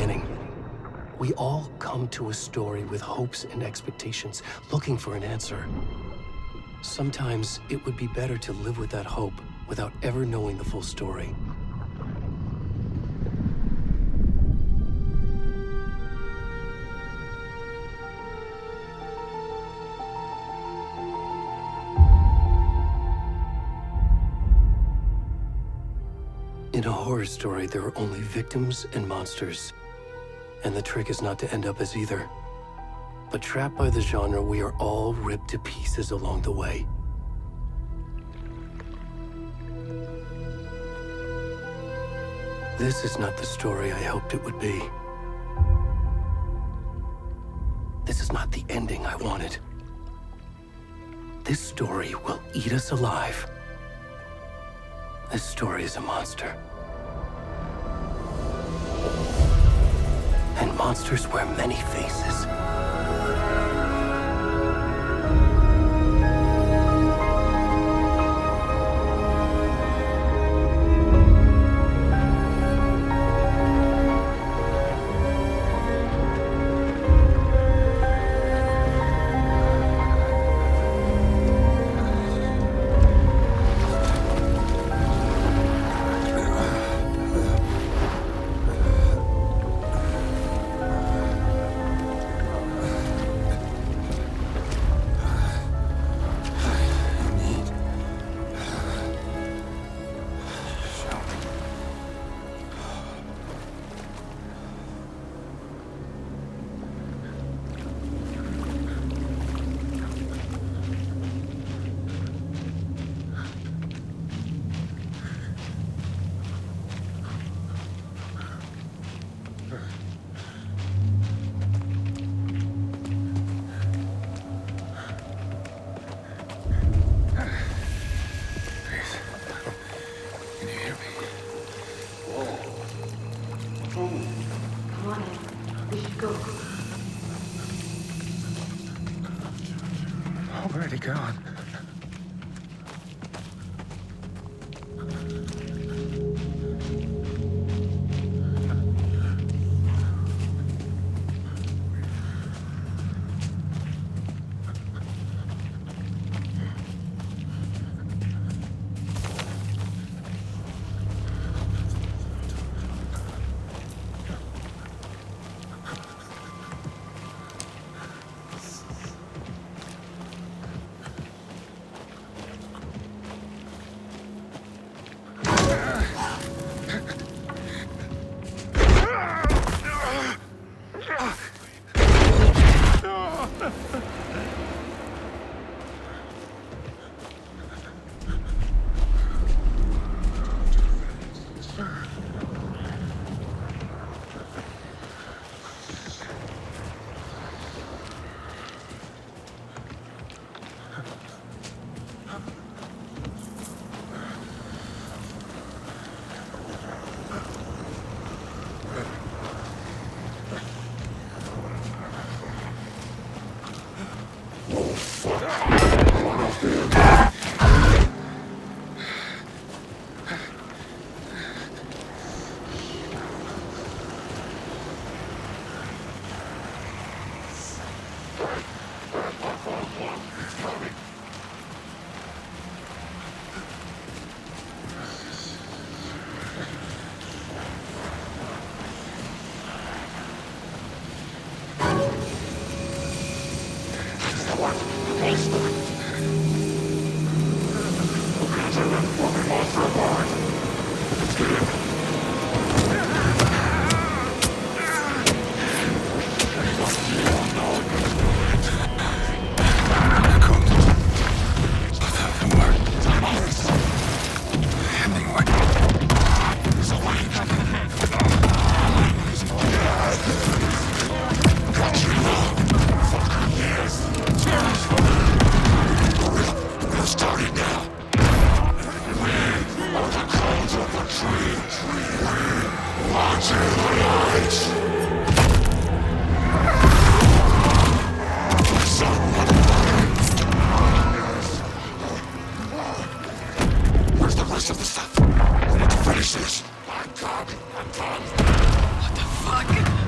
beginning. We all come to a story with hopes and expectations, looking for an answer. Sometimes it would be better to live with that hope without ever knowing the full story. In a horror story, there are only victims and monsters. And the trick is not to end up as either. But trapped by the genre, we are all ripped to pieces along the way. This is not the story I hoped it would be. This is not the ending I wanted. This story will eat us alive. This story is a monster. And monsters wear many faces. Where'd he gone? rest of the stuff. I need to finish this. I'm done. What the fuck?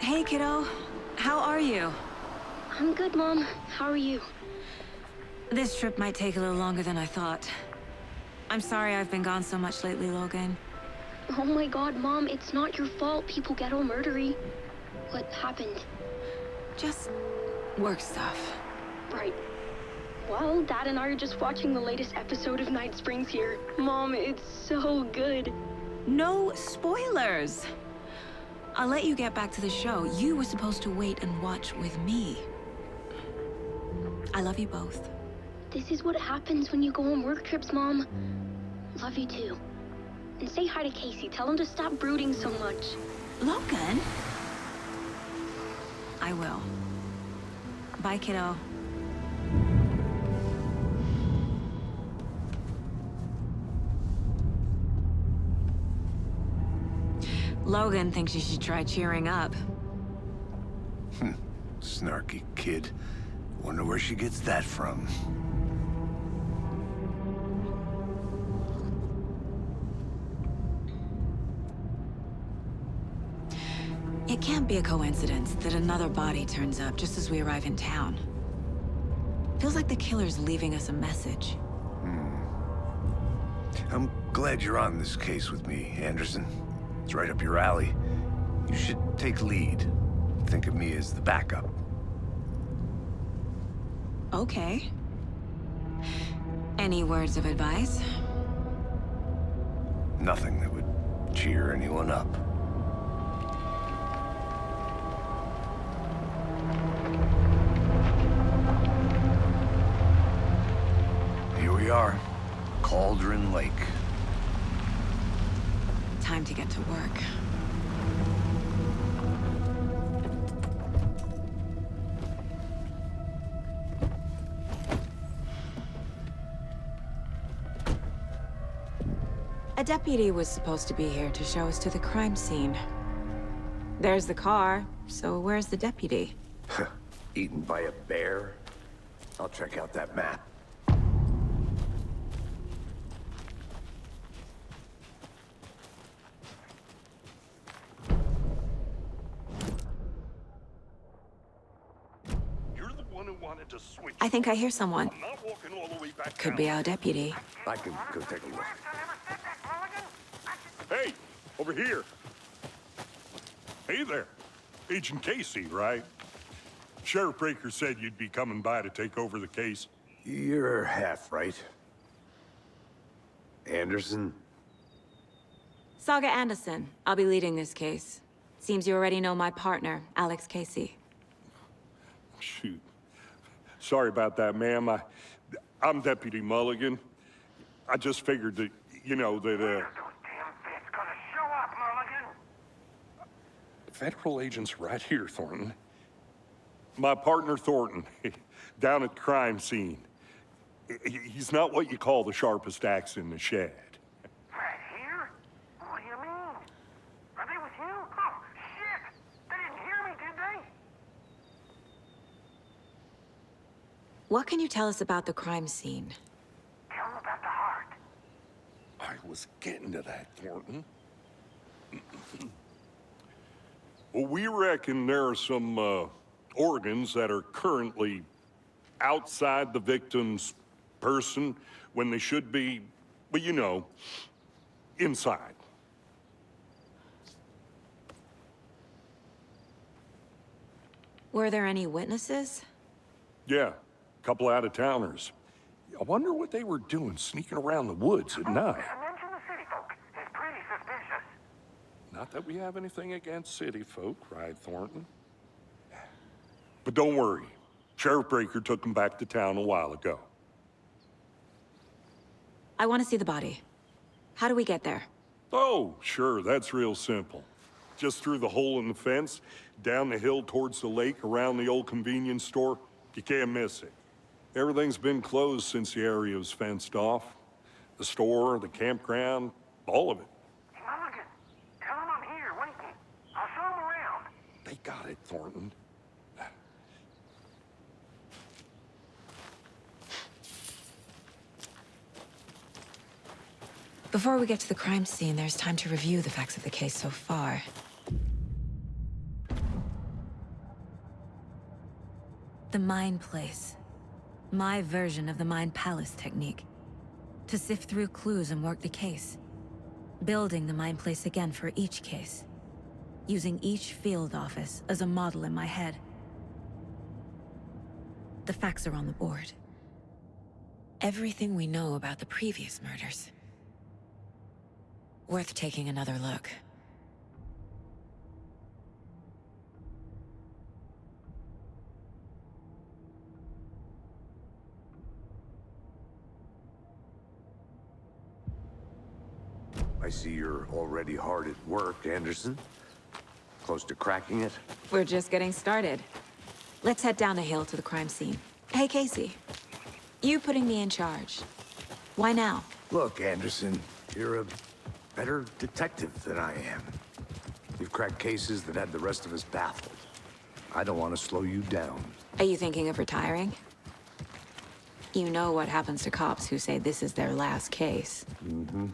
Hey, kiddo. How are you? I'm good, Mom. How are you? This trip might take a little longer than I thought. I'm sorry I've been gone so much lately, Logan. Oh my god, Mom, it's not your fault people get all murdery. What happened? Just work stuff. Right. Well, Dad and I are just watching the latest episode of Night Springs here. Mom, it's so good. No spoilers! I'll let you get back to the show. You were supposed to wait and watch with me. I love you both. This is what happens when you go on work trips, Mom. Love you too. And say hi to Casey. Tell him to stop brooding so much. Logan? I will. Bye, kiddo. Logan thinks you should try cheering up. Snarky kid. Wonder where she gets that from. It can't be a coincidence that another body turns up just as we arrive in town. Feels like the killer's leaving us a message. I'm glad you're on this case with me, Anderson. It's right up your alley. You should take lead. Think of me as the backup. Okay. Any words of advice? Nothing that would cheer anyone up. Here we are, Cauldron Lake. Time to get to work. A deputy was supposed to be here to show us to the crime scene. There's the car, so where's the deputy? Eaten by a bear? I'll check out that map. I think I hear someone. I'm not walking all the way back Could down. be our deputy. I can go take a look. Hey, over here. Hey there. Agent Casey, right? Sheriff Breyker said you'd be coming by to take over the case. You're half right. Anderson? Saga Андерсон. I'll be leading this case. Seems you already know my partner, Alex Кейси. Shoot. Sorry about that, ma'am. I'm Deputy Mulligan. I just figured that, you know, that, Federal agents right here, Thornton. My partner, Thornton, down at the crime scene. He's not what you call the sharpest axe in the shed. Right here? What do you mean? Are they with you? Oh, shit! They didn't hear me, did they? What can you tell us about the crime scene? Tell them about the heart. I was getting to that, Thornton. Well, we reckon there are some, organs that are currently outside the victim's person when they should be, well, you know, inside. Were there any witnesses? Yeah, a couple out-of-towners. I wonder what they were doing sneaking around the woods at night. Mention the city folk. It's pretty suspicious. Not that we have anything against city folk, right, Thornton? But don't worry. Sheriff Breyker took them back to town a while ago. I want to see the body. How do we get there? Oh, sure, that's real simple. Just through the hole in the fence, down the hill towards the lake, around the old convenience store. You can't miss it. Everything's been closed since the area was fenced off. The store, the campground, all of it. Mulligan, tell them I'm here, waiting. I'll show them around. They got it, Thornton. Before we get to the crime scene, there's time to review the facts of the case so far. The Mind Place. My version of the Mind Palace technique. To sift through clues and work the case. Building the Mind Place again for each case. Using each field office as a model in my head. The facts are on the board. Everything we know about the previous murders. Worth taking another look. I see you're already hard at work, Anderson. Close to cracking it? We're just getting started. Let's head down the hill to the crime scene. Hey, Casey. You putting me in charge. Why now? Look, Anderson, you're a better detective than I am. You've cracked cases that had the rest of us baffled. I don't want to slow you down. Are you thinking of retiring? You know what happens to cops who say this is their last case. Mm-hmm.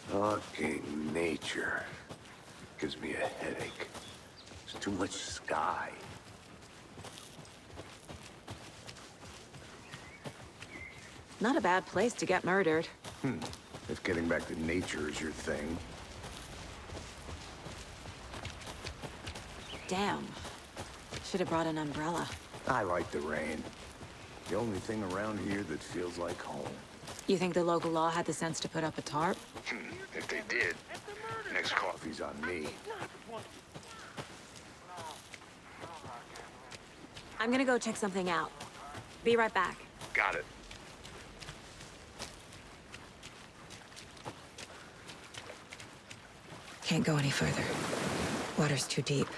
Fucking nature. Gives me a headache. There's too much sky. Not a bad place to get murdered. If getting back to nature is your thing. Damn. Should have brought an umbrella. I like the rain. The only thing around here that feels like home. You think the local law had the sense to put up a tarp? If they did, next coffee's on me. I'm gonna go check something out. Be right back. Got it. Can't go any further. Water's too deep.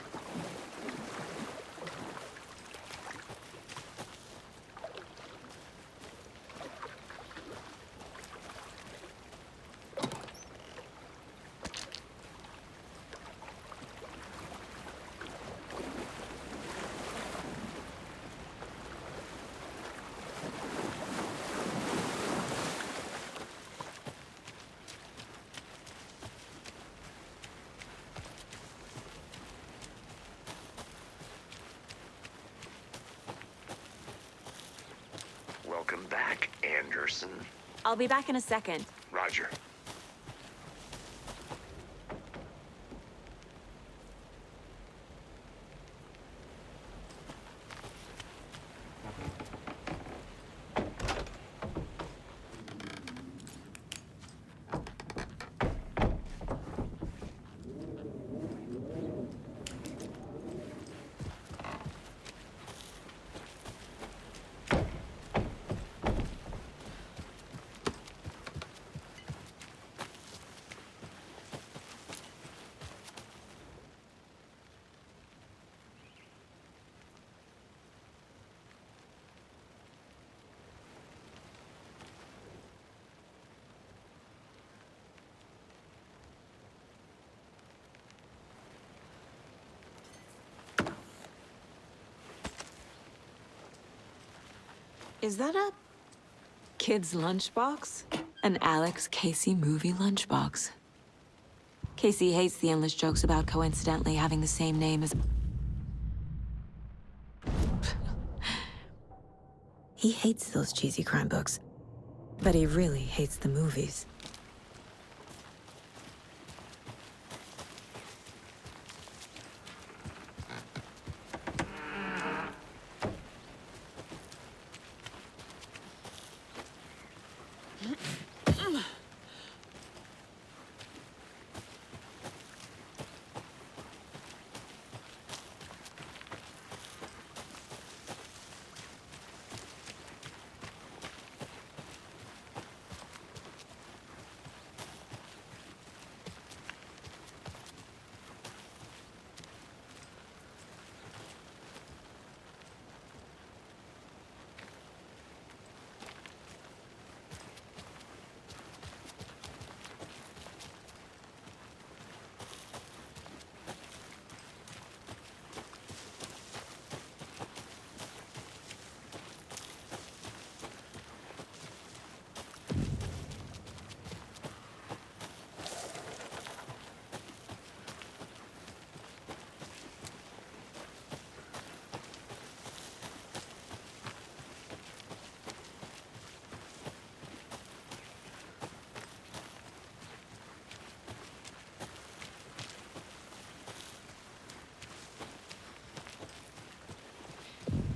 Welcome back, Anderson. I'll be back in a second. Roger. Is that a kid's lunchbox? An Alex Casey movie lunchbox. Casey hates the endless jokes about coincidentally having the same name as... He hates those cheesy crime books, but he really hates the movies.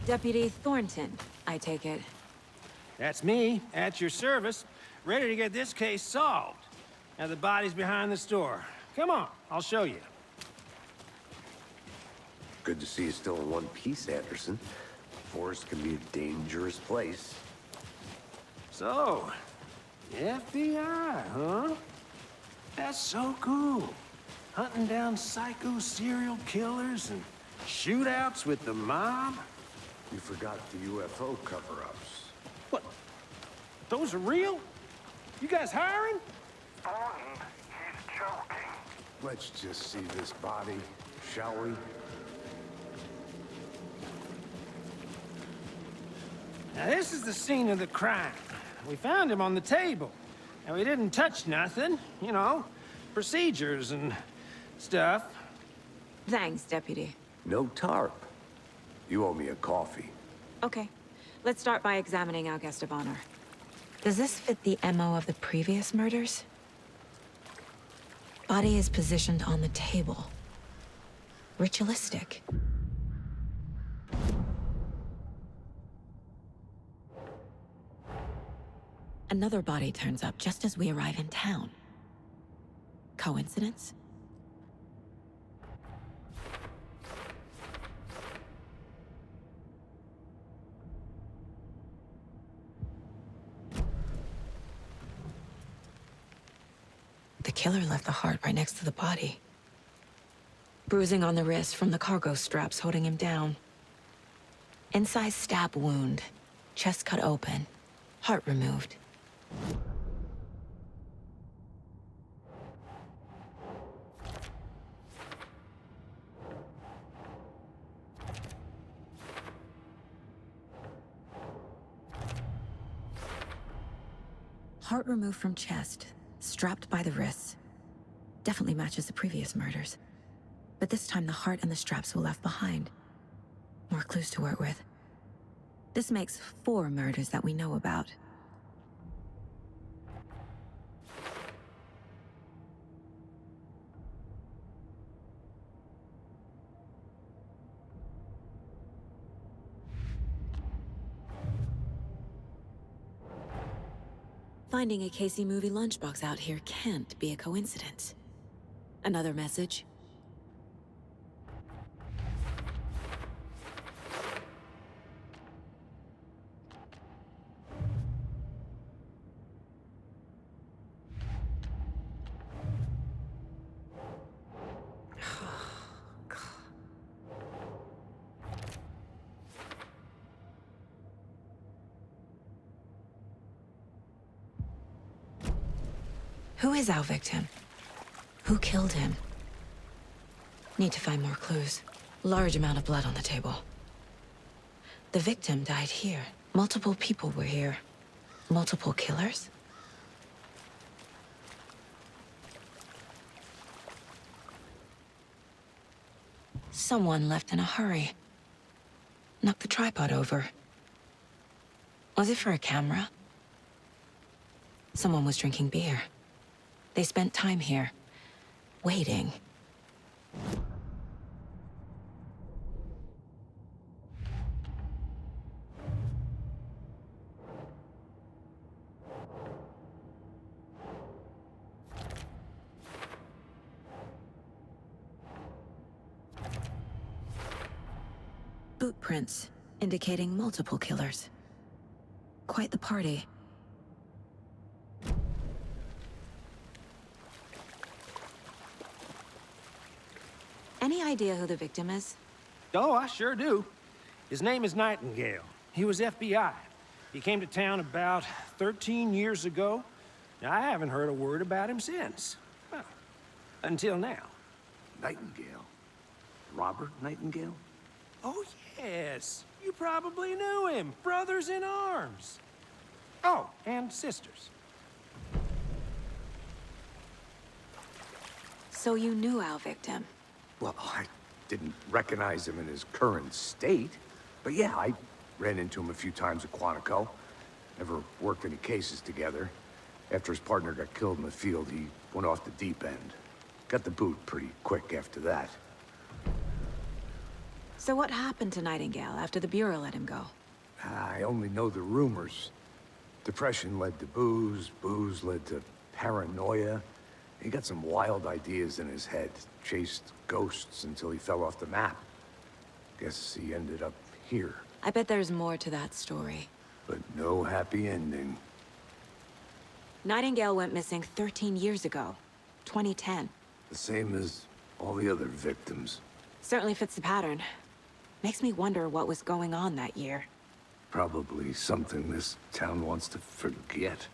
Deputy Thornton, I take it. That's me, at your service, ready to get this case solved. Now the body's behind the store. Come on, I'll show you. Good to see you still in one piece, Anderson. Forest can be a dangerous place. So, FBI, huh? That's so cool. Hunting down psycho serial killers and shootouts with the mob. You forgot the UFO cover-ups. What? Those are real? You guys hiring? Thornton, he's joking. Let's just see this body, shall we? Now this is the scene of the crime. We found him on the table. And we didn't touch nothing, you know, procedures and stuff. Thanks, Deputy. No tarp. You owe me a coffee. Okay. Let's start by examining our guest of honor. Does this fit the MO of the previous murders? Body is positioned on the table. Ritualistic. Another body turns up just as we arrive in town. Coincidence? The killer left the heart right next to the body. Bruising on the wrist from the cargo straps holding him down. Incised stab wound. Chest cut open. Heart removed. Heart removed from chest, strapped by the wrists. Definitely matches the previous murders. But this time the heart and the straps were left behind. More clues to work with. This makes 4 murders that we know about. Finding a Casey movie lunchbox out here can't be a coincidence. Another message? Who is our victim? Who killed him? Need to find more clues. Large amount of blood on the table. The victim died here. Multiple people were here. Multiple killers? Someone left in a hurry. Knocked the tripod over. Was it for a camera? Someone was drinking beer. They spent time here, waiting. Boot prints, indicating multiple killers. Quite the party. Any idea who the victim is? Oh, I sure do. His name is Nайтингейл. He was FBI. He came to town about 13 years ago. Now, I haven't heard a word about him since. Well, until now. Nightingale? Robert Nайтингейл? Oh, yes. You probably knew him. Brothers in arms. Oh, and sisters. So you knew our victim? Well, I didn't recognize him in his current state. But yeah, I ran into him a few times at Quantico. Never worked any cases together. After his partner got killed in the field, he went off the deep end. Got the boot pretty quick after that. So what happened to Nightingale after the Bureau let him go? I only know the rumors. Depression led to booze, booze led to paranoia. He got some wild ideas in his head, chased ghosts until he fell off the map. Guess he ended up here. I bet there's more to that story. But no happy ending. Nightingale went missing 13 years ago, 2010. The same as all the other victims. Certainly fits the pattern. Makes me wonder what was going on that year. Probably something this town wants to forget.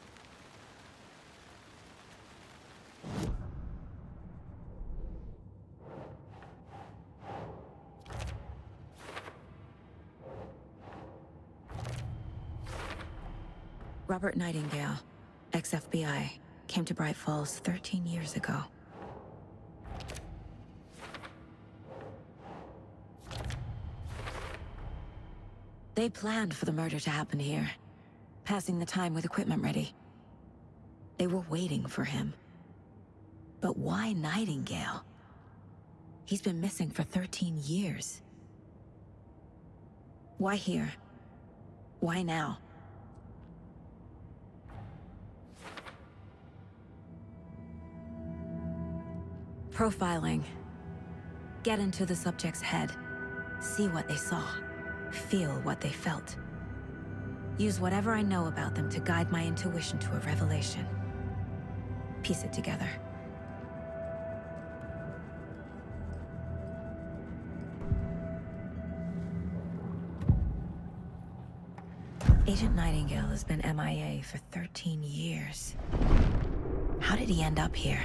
Robert Nightingale, ex-FBI, came to Bright-Falls 13 years ago. They planned for the murder to happen here, passing the time with equipment ready. They were waiting for him. But why Nightingale? He's been missing for 13 years. Why here? Why now? Profiling. Get into the subject's head. See what they saw. Feel what they felt. Use whatever I know about them to guide my intuition to a revelation. Piece it together. Agent Nightingale has been MIA for 13 years. How did he end up here?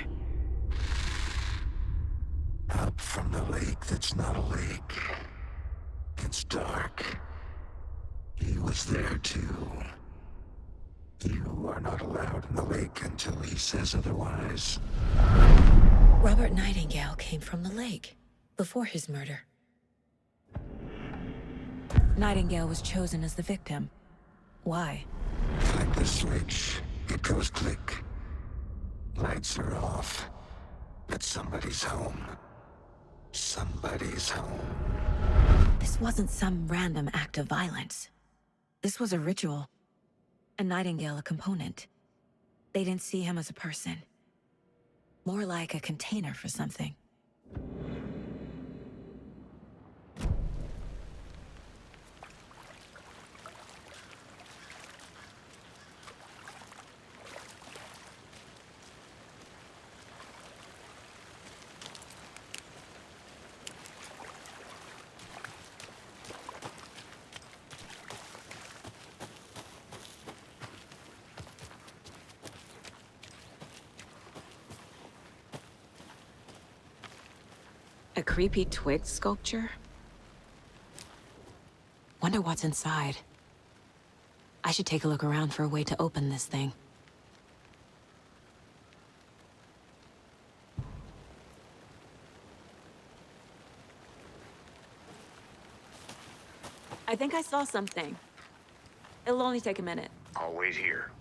Up from the lake that's not a lake. It's dark. He was there too. You are not allowed in the lake until he says otherwise. Robert Nightingale came from the lake, before his murder. Nightingale was chosen as the victim. Why? Like the switch, it goes click. Lights are off. But somebody's home. Somebody's home. This wasn't some random act of violence. This was a ritual. And Nightingale a component. They didn't see him as a person. More like a container for something. A creepy twig sculpture? Wonder what's inside. I should take a look around for a way to open this thing. I think I saw something. It'll only take a minute. I'll wait here.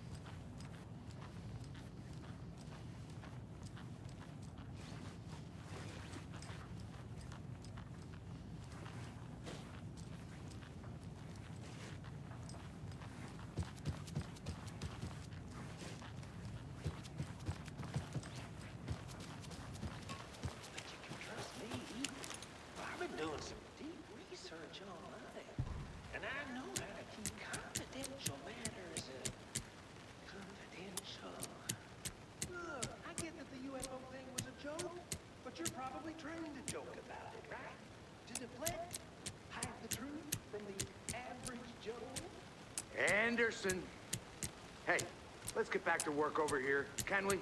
Anderson. Hey, let's get back to work over here, can we?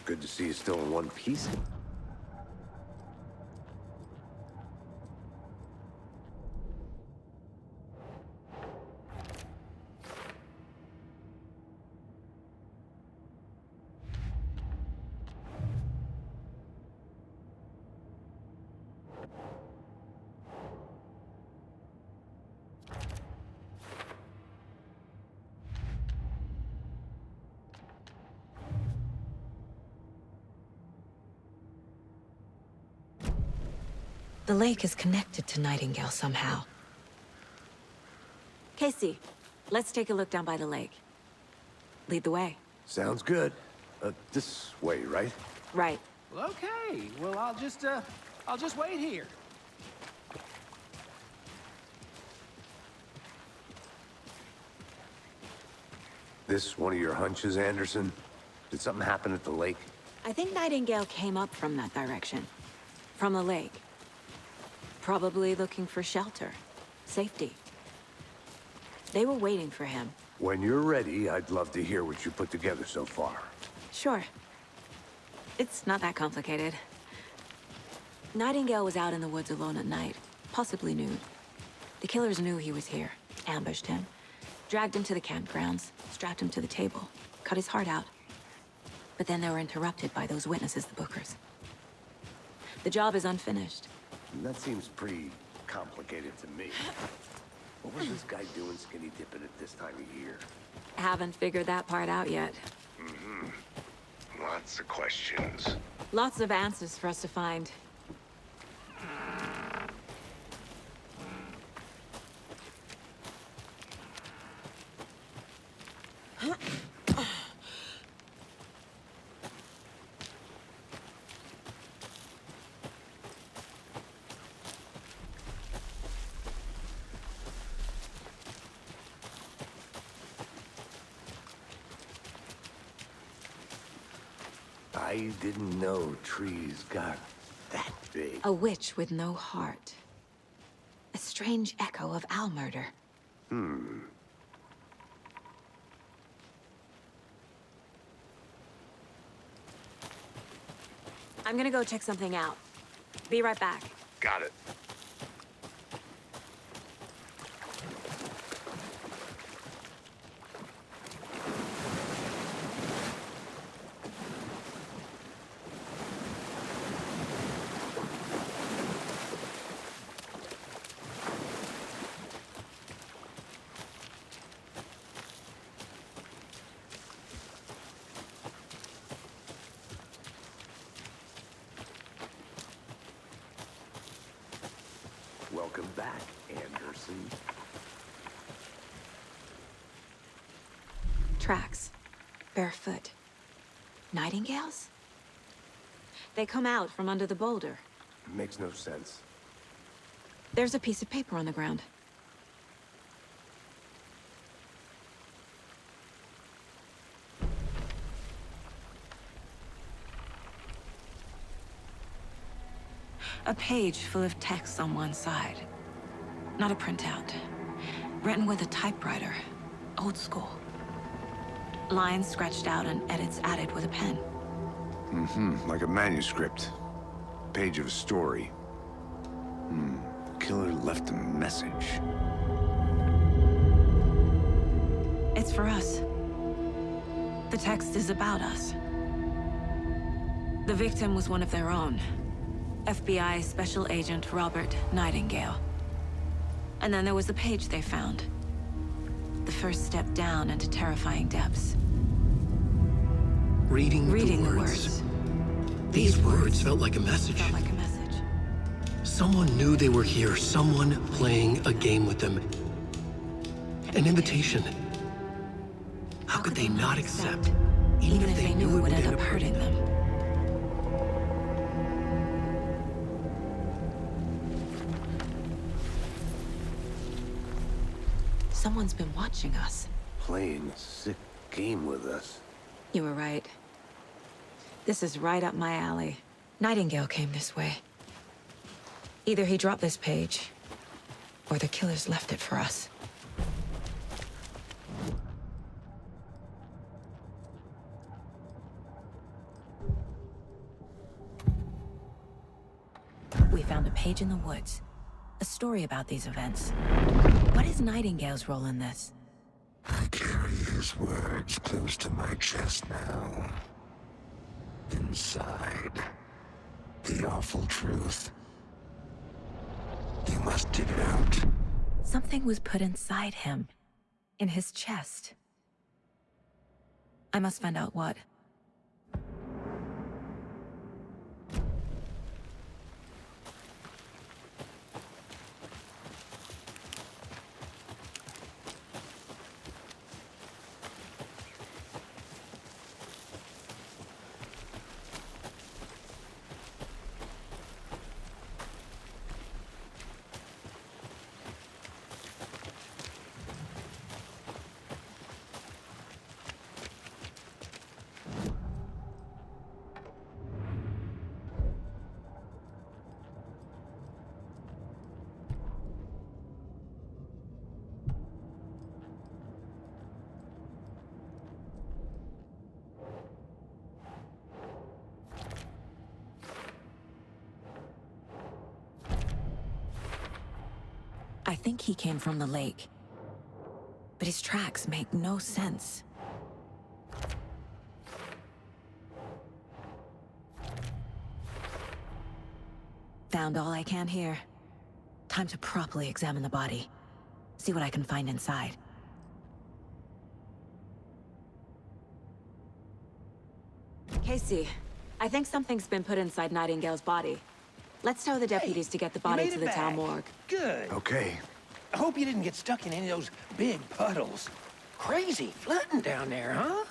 Good to see you still in one piece. The lake is connected to Nightingale somehow. Casey, let's take a look down by the lake. Lead the way. Sounds good. This way, right? Right. Well, okay. Well, I'll just wait here. This one of your hunches, Anderson? Did something happen at the lake? I think Nightingale came up from that direction. From the lake. Probably looking for shelter. Safety. They were waiting for him. When you're ready, I'd love to hear what you put together so far. Sure. It's not that complicated. Nightingale was out in the woods alone at night, possibly nude. The killers knew he was here, ambushed him, dragged him to the campgrounds, strapped him to the table, cut his heart out. But then they were interrupted by those witnesses, the Bookers. The job is unfinished. That seems pretty complicated to me. What was this guy doing skinny dipping at this time of year? Haven't figured that part out yet. Lots of questions. Lots of answers for us to find. I didn't know trees got that big. A witch with no heart. A strange echo of owl murder. I'm gonna go check something out. Be right back. Got it. Welcome back, Anderson. Tracks. Barefoot. Nightingales? They come out from under the boulder. Makes no sense. There's a piece of paper on the ground. A page full of text on one side. Not a printout. Written with a typewriter. Old school. Lines scratched out and edits added with a pen. Like a manuscript. Page of a story. The killer left a message. It's for us. The text is about us. The victim was one of their own. FBI Special Agent Robert Nайтингейл. And then there was the page they found. The first step down into terrifying depths. Reading the words. These words felt like a message. Felt like a message. Someone knew they were here, someone playing a game with them. An invitation. How could they not accept, even if they knew it would end up hurting them? Someone's been watching us. Playing a sick game with us. You were right. This is right up my alley. Nайтингейл came this way. Either he dropped this page, or the killers left it for us. We found a page in the woods. A story about these events. What is Nightingale's role in this? I carry his words close to my chest now. Inside, the awful truth. You must dig it out. Something was put inside him. In his chest. I must find out what. I think he came from the lake. But his tracks make no sense. Found all I can here. Time to properly examine the body. See what I can find inside. Casey, I think something's been put inside Nightingale's body. Let's tell the deputies to get the body to the town morgue. Good. Okay. I hope you didn't get stuck in any of those big puddles. Crazy flooding down there, huh?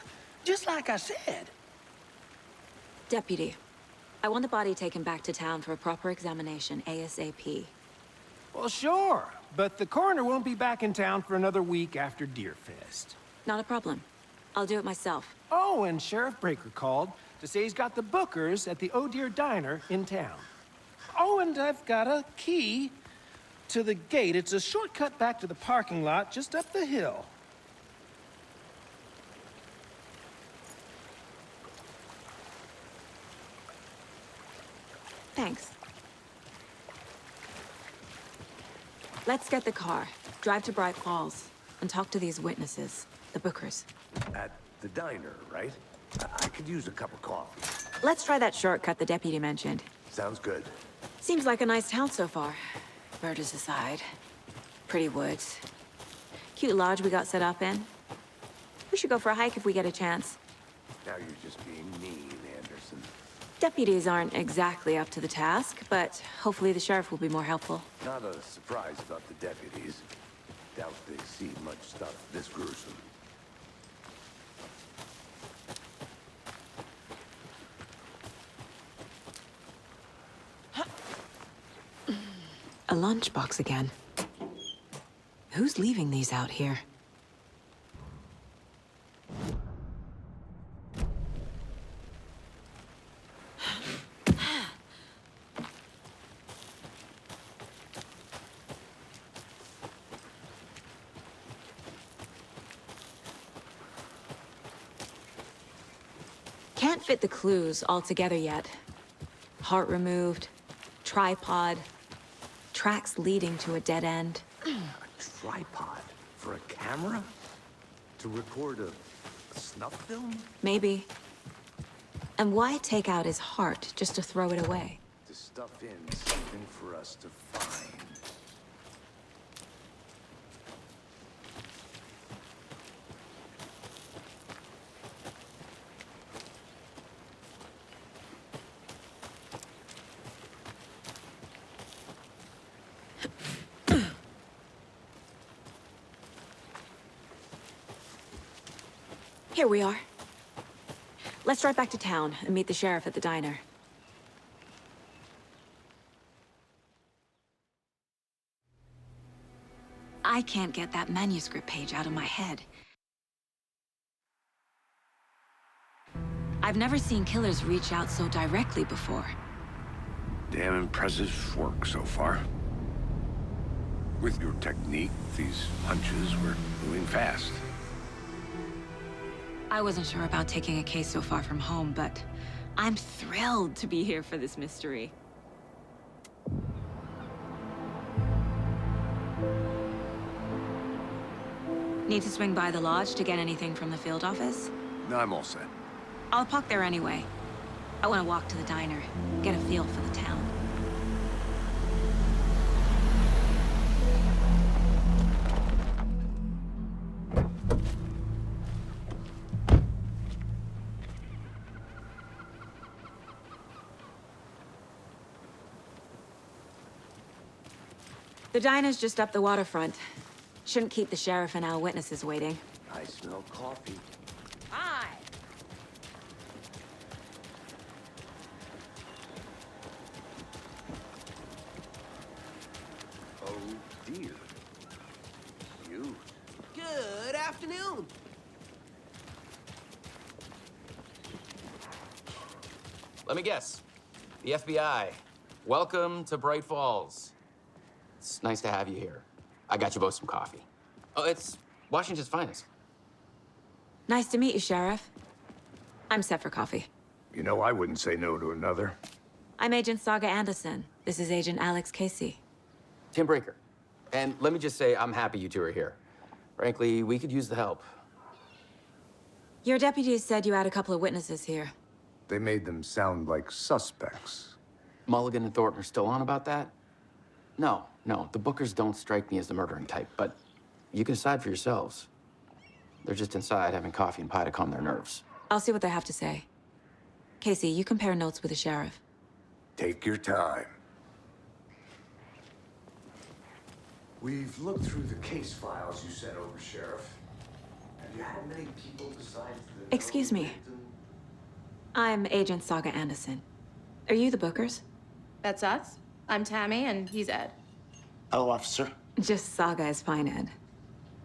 Just like I said. Deputy, I want the body taken back to town for a proper examination ASAP. Well, sure. But the coroner won't be back in town for another week after Deerfest. Not a problem. I'll do it myself. Oh, and Sheriff Breyker called to say he's got the bookers at the Oh Dear Diner in town. Oh, and I've got a key to the gate. It's a shortcut back to the parking lot just up the hill. Thanks. Let's get the car, drive to Breit-Fall's, and talk to these witnesses, the bookers. At the diner, right? I could use a cup of coffee. Let's try that shortcut the deputy mentioned. Sounds good. Seems like a nice town so far. Murders aside. Pretty woods. Cute lodge we got set up in. We should go for a hike if we get a chance. Now you're just being mean, Anderson. Deputies aren't exactly up to the task, but hopefully the sheriff will be more helpful. Not a surprise about the deputies. Doubt they see much stuff this gruesome. A lunchbox again. Who's leaving these out here? Can't fit the clues all together yet. Heart removed, tripod, tracks leading to a dead end. A tripod? For a camera? To record a snuff film? Maybe. And why take out his heart just to throw it away? To stuff in something for us to find. Here we are. Let's drive back to town and meet the sheriff at the diner. I can't get that manuscript page out of my head. I've never seen killers reach out so directly before. Damn impressive work so far. With your technique, these hunches were moving fast. I wasn't sure about taking a case so far from home, but I'm thrilled to be here for this mystery. Need to swing by the lodge to get anything from the field office? No, I'm all set. I'll park there anyway. I want to walk to the diner, get a feel for the town. The diner's just up the waterfront. Shouldn't keep the sheriff and our witnesses waiting. I smell coffee. Hi! Oh, dear. You. Good afternoon. Let me guess. The FBI. Welcome to Braight-Fall's. It's nice to have you here. I got you both some coffee. Oh, it's Washington's finest. Nice to meet you, Sheriff. I'm set for coffee. You know, I wouldn't say no to another. I'm Agent Saga Anderson. This is Agent Alex Кейси. Tim Brейкер. And let me just say, I'm happy you two are here. Frankly, we could use the help. Your deputies said you had a couple of witnesses here. They made them sound like suspects. Mulligan and Thornton are still on about that? No, the Bookers don't strike me as the murdering type, but you can decide for yourselves. They're just inside having coffee and pie to calm their nerves. I'll see what they have to say. Кейси, you compare notes with the sheriff. Take your time. We've looked through the case files you sent over, Sheriff. Have you had many people besides the... Excuse me. I'm Agent Saga Anderson. Are you the Bookers? That's us. I'm Tammy, and he's Ed. Hello, officer. Just Saga is fine, Ed.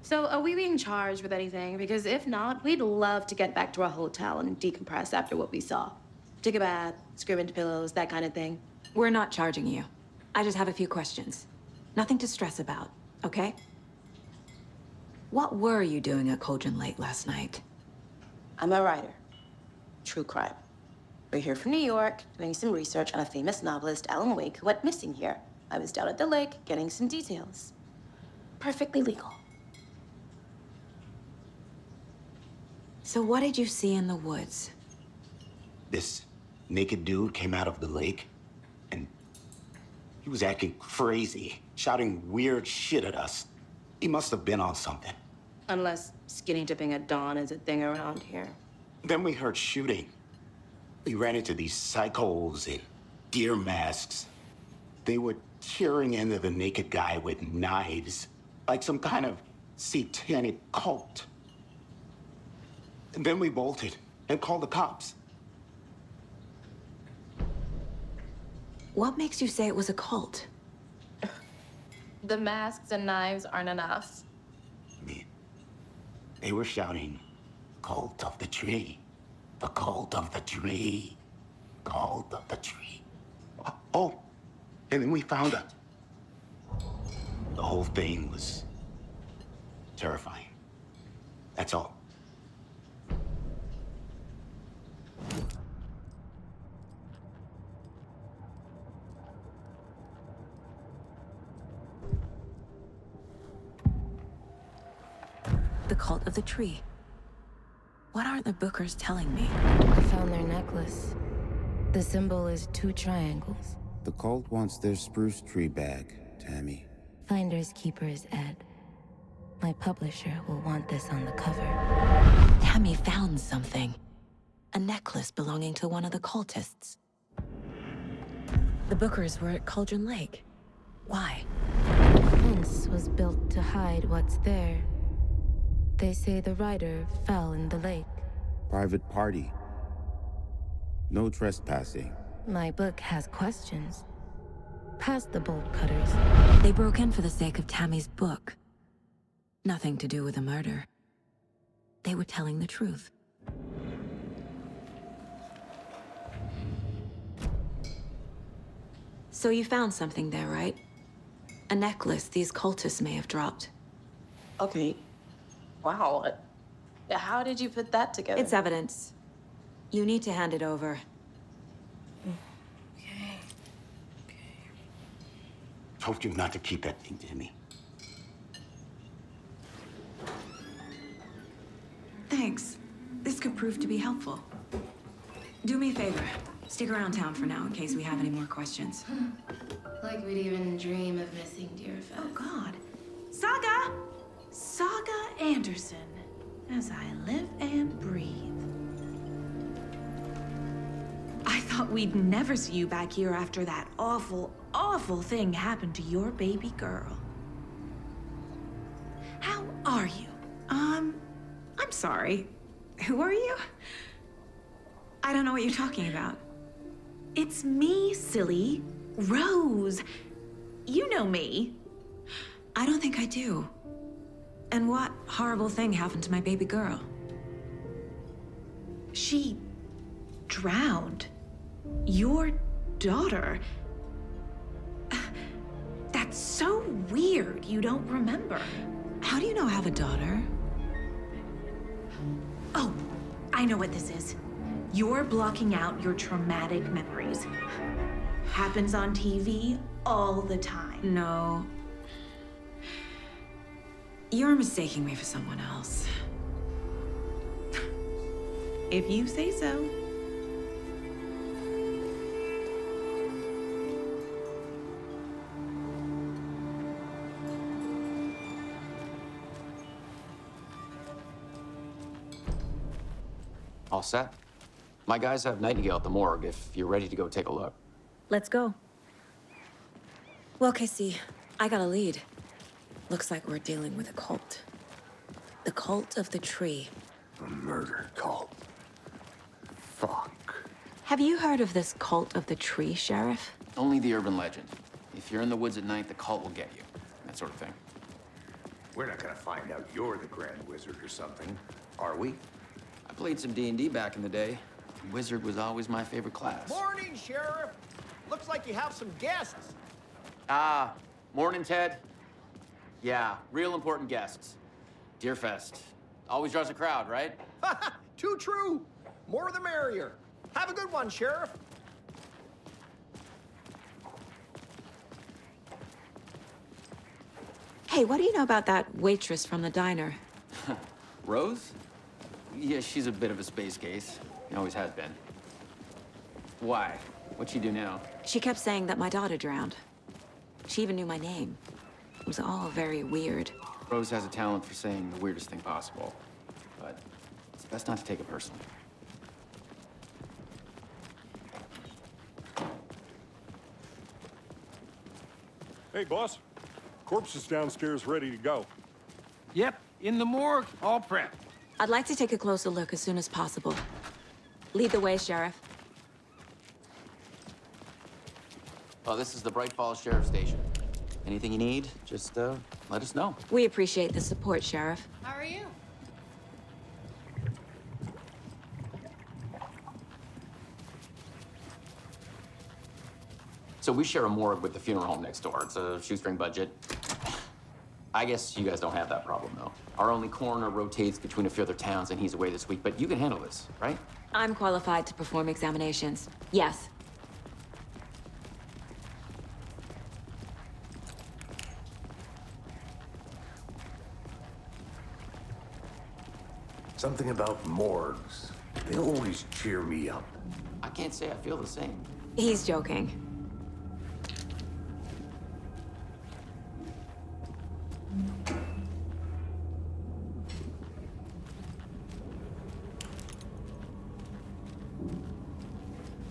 So, are we being charged with anything? Because if not, we'd love to get back to our hotel and decompress after what we saw. Take a bath, scream into pillows, that kind of thing. We're not charging you. I just have a few questions. Nothing to stress about, okay? What were you doing at Cauldron Lake last night? I'm a writer. True crime. We're here from New York, doing some research on a famous novelist, Alana Uwaika, who went missing here. I was down at the lake, getting some details. Perfectly legal. So what did you see in the woods? This naked dude came out of the lake, and he was acting crazy, shouting weird shit at us. He must have been on something. Unless skinny dipping at dawn is a thing around here. Then we heard shooting. We ran into these psychos in deer masks. They were tearing into the naked guy with knives, like some kind of satanic cult. And then we bolted and called the cops. What makes you say it was a cult? The masks and knives aren't enough. I mean, they were shouting, "Cult of the tree, the cult of the tree, cult of the tree." Oh, and then we found her. The whole thing was terrifying. That's all. The cult of the tree. What aren't the Bookers telling me? I found their necklace. The symbol is 2 triangles. The cult wants their spruce tree back, Tammy. Finders keepers, Ed. My publisher will want this on the cover. Tammy found something. A necklace belonging to one of the cultists. The Bookers were at Cauldron Lake. Why? The fence was built to hide what's there. They say the writer fell in the lake. Private party. No trespassing. My book has questions. Past the bolt cutters. They broke in for the sake of Tammy's book. Nothing to do with the murder. They were telling the truth. So you found something there, right? A necklace these cultists may have dropped. Okay. Wow. How did you put that together? It's evidence. You need to hand it over. Told you not to keep that thing to me. prove to be helpful. Do me a favor. Stick around town for now in case we have any more questions. Like we'd even dream of missing Deerfest. Oh, God. Saga! Saga Anderson. As I live and breathe. I thought we'd never see you back here after that awful, awful thing happened to your baby girl. How are you? I'm sorry. Who are you? I don't know what you're talking about. It's me, silly. Rose. You know me. I don't think I do. And what horrible thing happened to my baby girl? She drowned. Your daughter. That's so weird you don't remember. How do you know I have a daughter? Oh, I know what this is. You're blocking out your traumatic memories. Happens on TV all the time. No. You're mistaking me for someone else. If you say so. All set? My guys have Nightingale at the morgue if you're ready to go take a look. Let's go. Well, Casey, I got a lead. Looks like we're dealing with a cult. The cult of the tree. A murder cult. Fuck. Have you heard of this cult of the tree, Sheriff? Only the urban legend. If you're in the woods at night, the cult will get you. That sort of thing. We're not gonna find out you're the Grand Wizard or something, are we? I played some D&D back in the day. Wizard was always my favorite class. Morning, Sheriff. Looks like you have some guests. Ah, morning, Ted. Yeah, real important guests. Deerfest. Always draws a crowd, right? Too true. More the merrier. Have a good one, Sheriff. Hey, what do you know about that waitress from the diner? Rose? Yeah, she's a bit of a space case. Always has been. Why? What'd she do now? She kept saying that my daughter drowned. She even knew my name. It was all very weird. Rose has a talent for saying the weirdest thing possible. But it's best not to take it personally. Hey, boss. Corpse is downstairs ready to go. Yep, in the morgue, all prepped. I'd like to take a closer look as soon as possible. Lead the way, Sheriff. Oh, this is the Bright-Falls Sheriff Station. Anything you need, just let us know. We appreciate the support, Sheriff. How are you? So we share a morgue with the funeral home next door. It's a shoestring budget. I guess you guys don't have that problem, though. Our only coroner rotates between a few other towns, and he's away this week, but you can handle this, right? I'm qualified to perform examinations. Yes. Something about morgues. They always cheer me up. I can't say I feel the same. He's joking.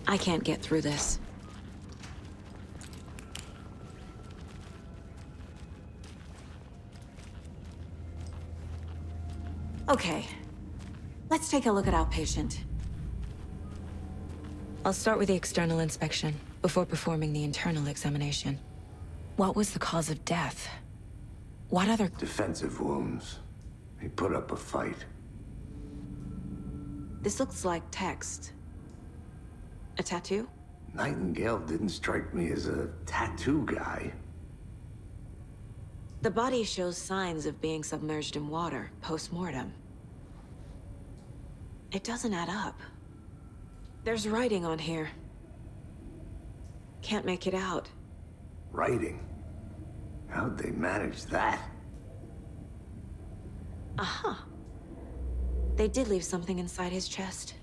I can't get through this. Okay. Let's take a look at our patient. I'll start with the external inspection before performing the internal examination. What was the cause of death? What other... Defensive wounds. He put up a fight. This looks like text. A tattoo? Nightingale didn't strike me as a tattoo guy. The body shows signs of being submerged in water post-mortem. It doesn't add up. There's writing on here. Can't make it out. Writing? How'd they manage that? Uh-huh. They did leave something inside his chest.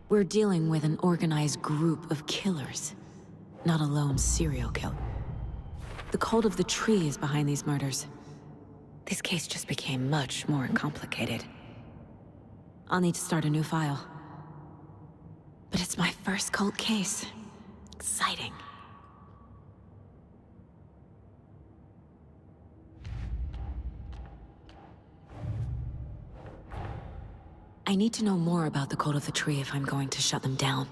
We're dealing with an organized group of killers, not a lone serial killer. The cult of the tree is behind these murders. This case just became much more complicated. I'll need to start a new file. But it's my first cult case. Exciting. I need to know more about the cult of the tree if I'm going to shut them down.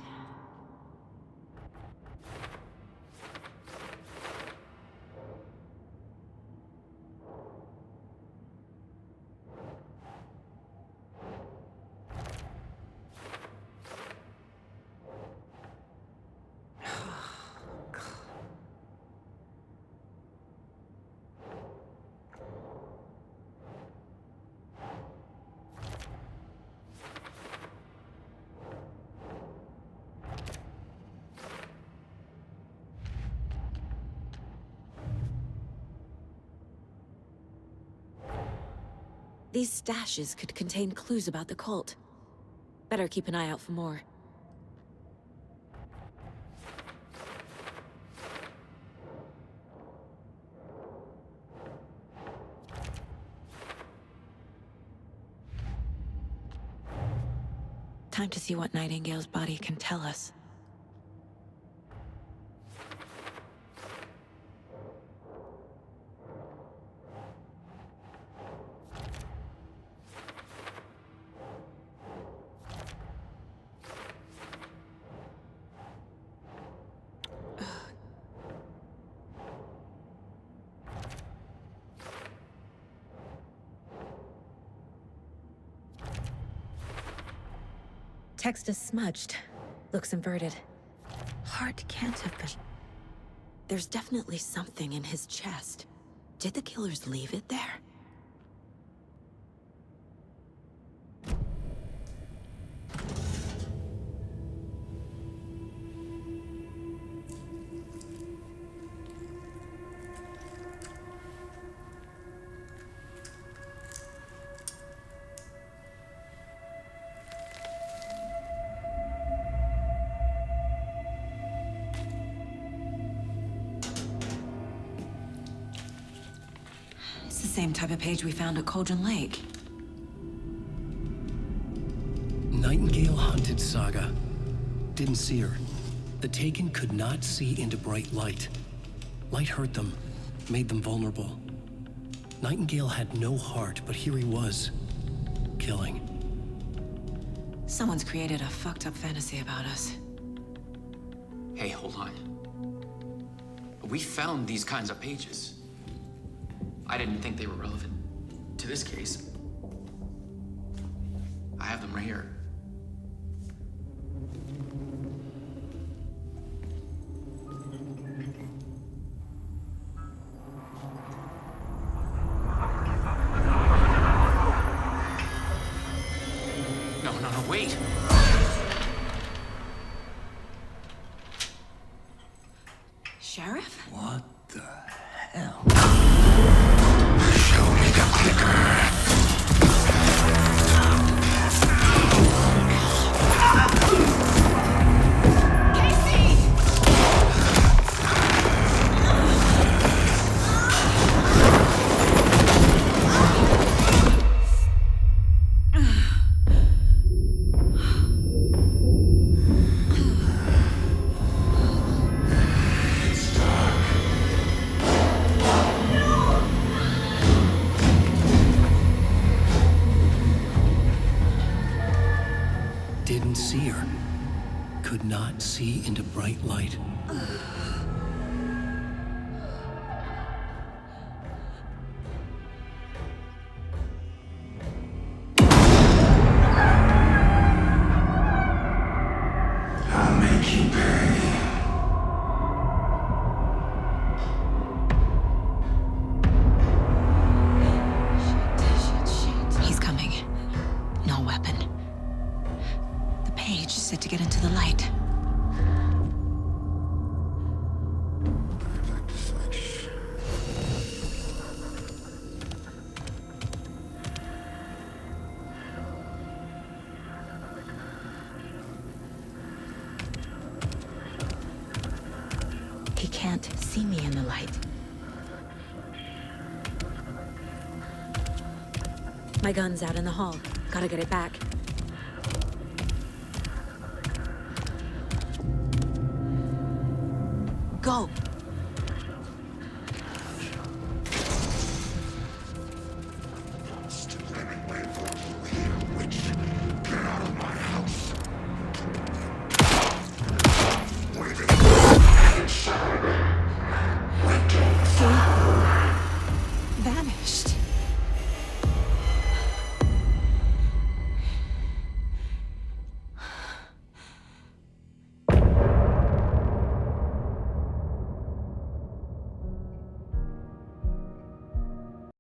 These stashes could contain clues about the cult. Better keep an eye out for more. Time to see what Nightingale's body can tell us. Text is smudged. Looks inverted. Heart can't have been... There's definitely something in his chest. Did the killers leave it there? Same type of page we found at Cauldron Lake. Nightingale hunted Saga. Didn't see her. The Taken could not see into bright light. Light hurt them, made them vulnerable. Nightingale had no heart, but here he was, killing. Someone's created a fucked up fantasy about us. Hey, hold on. We found these kinds of pages. I didn't think they were relevant to this case. I have them right here. No, wait! Sheriff? What the hell? Show me the clicker. Didn't see her. Could not see into bright light. the light. My gun's out in the hall. Gotta get it back. Go!